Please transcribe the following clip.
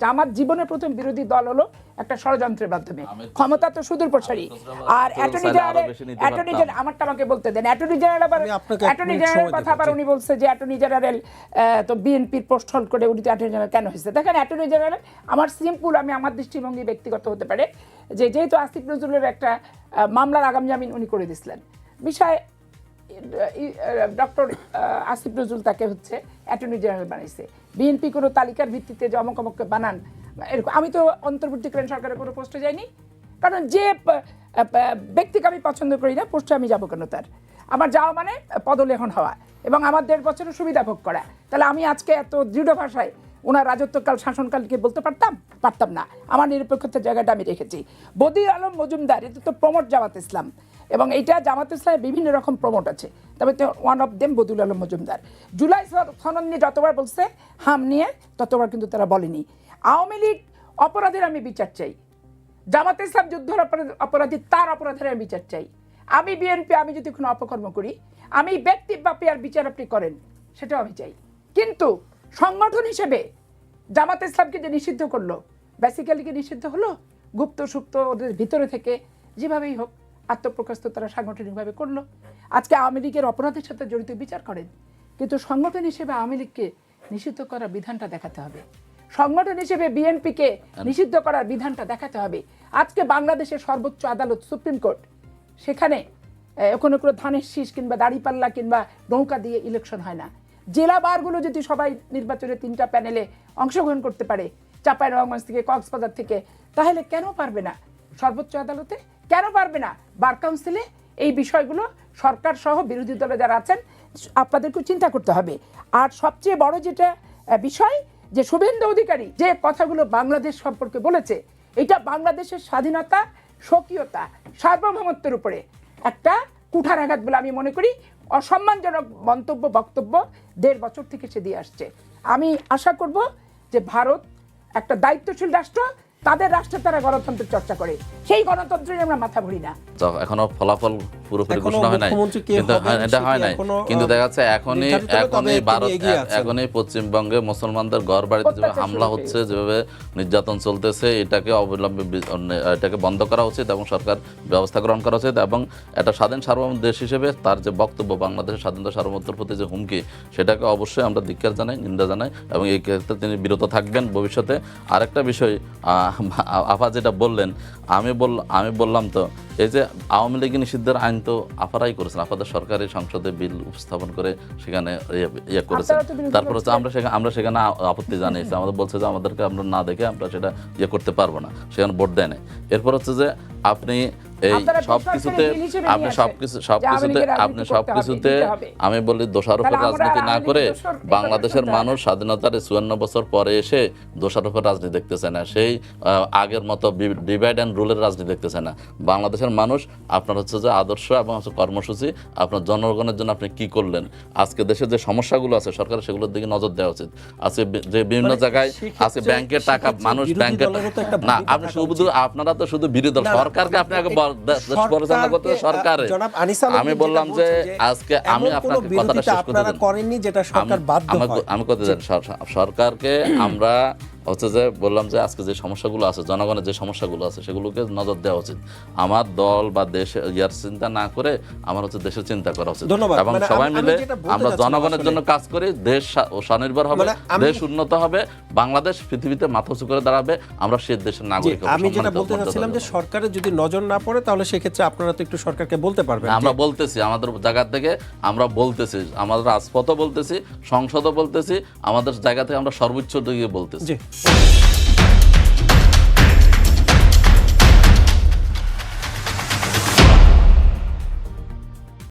জামাত জীবনের প্রথম বিরোধী দল হলো একটা ষড়যন্ত্রের মাধ্যমে, ক্ষমতা তো সুদূর প্রসারী। আর অ্যাটর্নি জেনারেল আমারটা আমাকে বলতে দেন, অ্যাটর্নি জেনারেল কথা আবার উনি বলছে যে অ্যাটর্নি জেনারেল তো বিএনপির পোস্ট হোল্ড করে উনি তো অ্যাটর্নি জেনারেল কেন হয়েছে। দেখেন অ্যাটর্নি জেনারেল আমার সিম্পল, আমি আমার দৃষ্টিভঙ্গি ব্যক্তিগত হতে পারে, যে যেহেতু আসিফ নজরুলের একটা মামলার আগাম জামিন উনি করে দিয়েছিলেন, বিষয় ডক্টর আসিফ নজরুল তাকে হচ্ছে অ্যাটর্নি জেনারেল বানাইছে। বিএনপি কোনো তালিকার ভিত্তিতে যে অমক অমককে বানান এরকম, আমি তো অন্তর্বর্তীকালীন সরকারের কোনো পোস্টে যাইনি, কারণ যে ব্যক্তিকে আমি পছন্দ করি না পোস্টে আমি যাবো কেন? তার আমার যাওয়া মানে পদলেখন হওয়া এবং আমার 1.5 বছরের সুবিধা ভোগ করা। তাহলে আমি আজকে এত দৃঢ় ভাষায় ওনার রাজত্বকাল শাসনকালকে বলতে পারতাম না। আমার নিরপেক্ষতার জায়গাটা আমি রেখেছি। বদিউল আলম মজুমদার, এটা তো প্রমোট জামাত ইসলাম, এবং এইটা জামাত ইসলামের বিভিন্ন রকম প্রমোট আছে, তবে one of them Badiul Alam Majumdar. July সনদ নিয়ে যতবার বলছে হাম নিয়ে ততবার কিন্তু তারা বলেনি। আওয়ামী লীগ অপরাধের আমি বিচার চাই, জামাত ইসলাম যুদ্ধের অপরাধী তার অপরাধের আমি বিচার চাই। আমি বিএনপি আমি যদি কোনো অপকর্ম করি আমি ব্যক্তিব্যাপী আর বিচার আপনি করেন সেটাও আমি চাই। কিন্তু সংগঠন হিসেবে জামাত ইসলামকে যে নিষিদ্ধ করলো, বেসিক্যালি কি নিষিদ্ধ হলো? গুপ্ত সুপ্ত ওদের ভিতরে থেকে যেভাবেই হোক আত্মপ্রকাশ তো তারা সাংগঠনিকভাবে করলো। আজকে আওয়ামী লীগের অপরাধের সাথে জড়িত বিচার করেন, কিন্তু সংগঠন হিসেবে আওয়ামী লীগকে নিষিদ্ধ করার বিধানটা দেখাতে হবে, সংগঠন হিসেবে বিএনপিকে নিষিদ্ধ করার বিধানটা দেখাতে হবে। আজকে বাংলাদেশের সর্বোচ্চ আদালত সুপ্রিম কোর্ট, সেখানে কোনো ধানের শীষ কিংবা দাড়িপাল্লা কিংবা নৌকা দিয়ে ইলেকশন হয় না। জেলা বারগুলো যদি সবাই নির্বাচনে 3টা প্যানেলে অংশগ্রহণ করতে পারে, চাঁপাইনবাবগঞ্জ থেকে কক্সবাজার থেকে, তাহলে কেন পারবে না সর্বোচ্চ আদালতে? কেন পারবে না বার কাউন্সিলে? এই বিষয়গুলো সরকার সহ বিরোধী দলে যারা আছেন আপনাদেরকেও চিন্তা করতে হবে। আর সবচেয়ে বড় যেটা বিষয়, যে শুভেন্দু অধিকারী যে কথাগুলো বাংলাদেশ সম্পর্কে বলেছে, এটা বাংলাদেশের স্বাধীনতা, স্বকীয়তা, সার্বভৌমত্বের উপরে একটা কুঠারাঘাত বলে আমি মনে করি। অসম্মানজনক মন্তব্য বক্তব্য 1.5 বছর থেকে সে দিয়ে আসছে। আমি আশা করব যে ভারত একটা দায়িত্বশীল রাষ্ট্র, তাদের রাষ্ট্রে তারা গণতন্ত্রের চর্চা করে, সেই গণতন্ত্রে আমরা মাথা ভরি না। এখনো ফলাফল পুরোপুরি ঘোষণা হয় নাই, কিন্তু এটা হয় নাই, কিন্তু দেখা যাচ্ছে এখনই ভারত, এখনই পশ্চিমবঙ্গে মুসলমানদের ঘর বাড়িতে যেভাবে হামলা হচ্ছে, যেভাবে নির্যাতন চলতেছে, এটাকে অবলম্বন এটাকে বন্ধ করা উচিত এবং সরকার ব্যবস্থা গ্রহণ করা উচিত। এবং একটা স্বাধীন সার্বভৌম দেশ হিসেবে তার যে বক্তব্য, বাংলাদেশের স্বাধীনতা সার্বভৌমত্বের প্রতি যে হুমকি, সেটাকে অবশ্যই আমরা ধিক্কার জানাই, নিন্দা জানাই, এবং এই ক্ষেত্রে তিনি বিরত থাকবেন ভবিষ্যতে। আরেকটা বিষয় আফা যেটা বললেন, আমি বললাম তো, এই যে আওয়ামী লীগ নিষিদ্ধের আইন তো আফারাই করেছেন, আপনাদের সরকারি সংসদে বিল উপস্থাপন করে সেখানে ইয়ে করেছেন। তারপর হচ্ছে আমরা সেখানে আপত্তি জানিয়েছি, আমাদের বলছে যে আমাদেরকে আমরা না দেখে আমরা সেটা ইয়ে করতে পারবো না, সেখানে ভোট দেয় না। এরপর হচ্ছে যে আপনি এই সবকিছুতে আমি বলি দোষারোপের রাজনীতি না করে, বাংলাদেশের মানুষ স্বাধীনতার 54 বছর পরে এসে দোষারোপের রাজনীতি দেখতে চায় না, সেই আগের মতো ডিভাইড অ্যান্ড রুলের রাজনীতি দেখতে চায় না। বাংলাদেশের মানুষ আপনার হচ্ছে যে আদর্শ এবং হচ্ছে কর্মসূচি, আপনার জনগণের জন্য আপনি কি করলেন, আজকে দেশের যে সমস্যাগুলো আছে সরকারের সেগুলোর দিকে নজর দেওয়া উচিত। আজকে যে বিভিন্ন জায়গায় আজকে ব্যাংকের টাকা মানুষ ব্যাংকের না, আপনি শুধু আপনারা তো শুধু বিরোধী দল, সরকারকে আপনি আগে পরিচালনা করতে সরকারে। আমি বললাম যে আজকে আমি আপনাকে কথাটা শেষ করতে আমি করতে চাই, সরকারকে আমরা হচ্ছে যে বললাম যে আজকে যে সমস্যাগুলো আছে, জনগণের যে সমস্যাগুলো আছে সেগুলোকে নজর দেওয়া উচিত। আমার দল বা দেশের ইয়ার চিন্তা না করে আমার হচ্ছে দেশের চিন্তা করা উচিত, এবং সবাই মিলে আমরা জনগণের জন্য কাজ করি। দেশ স্বনির্ভর হবে, দেশ উন্নত হবে, বাংলাদেশ পৃথিবীতে মাথা উঁচু করে দাঁড়াবে, আমরা সে দেশের নাগরিক। আমি যেটা বলতে চাচ্ছিলাম যে সরকারের যদি নজর না পড়ে তাহলে সেক্ষেত্রে আপনারা তো একটু সরকারকে বলতে পারবেন। আমরা বলতেছি, আমাদের জায়গা থেকে আমরা বলতেছি, আমাদের রাজপথও বলতেছি, সংসদও বলতেছি, আমাদের জায়গা থেকে আমরা সর্বোচ্চ দিকে বলতেছি।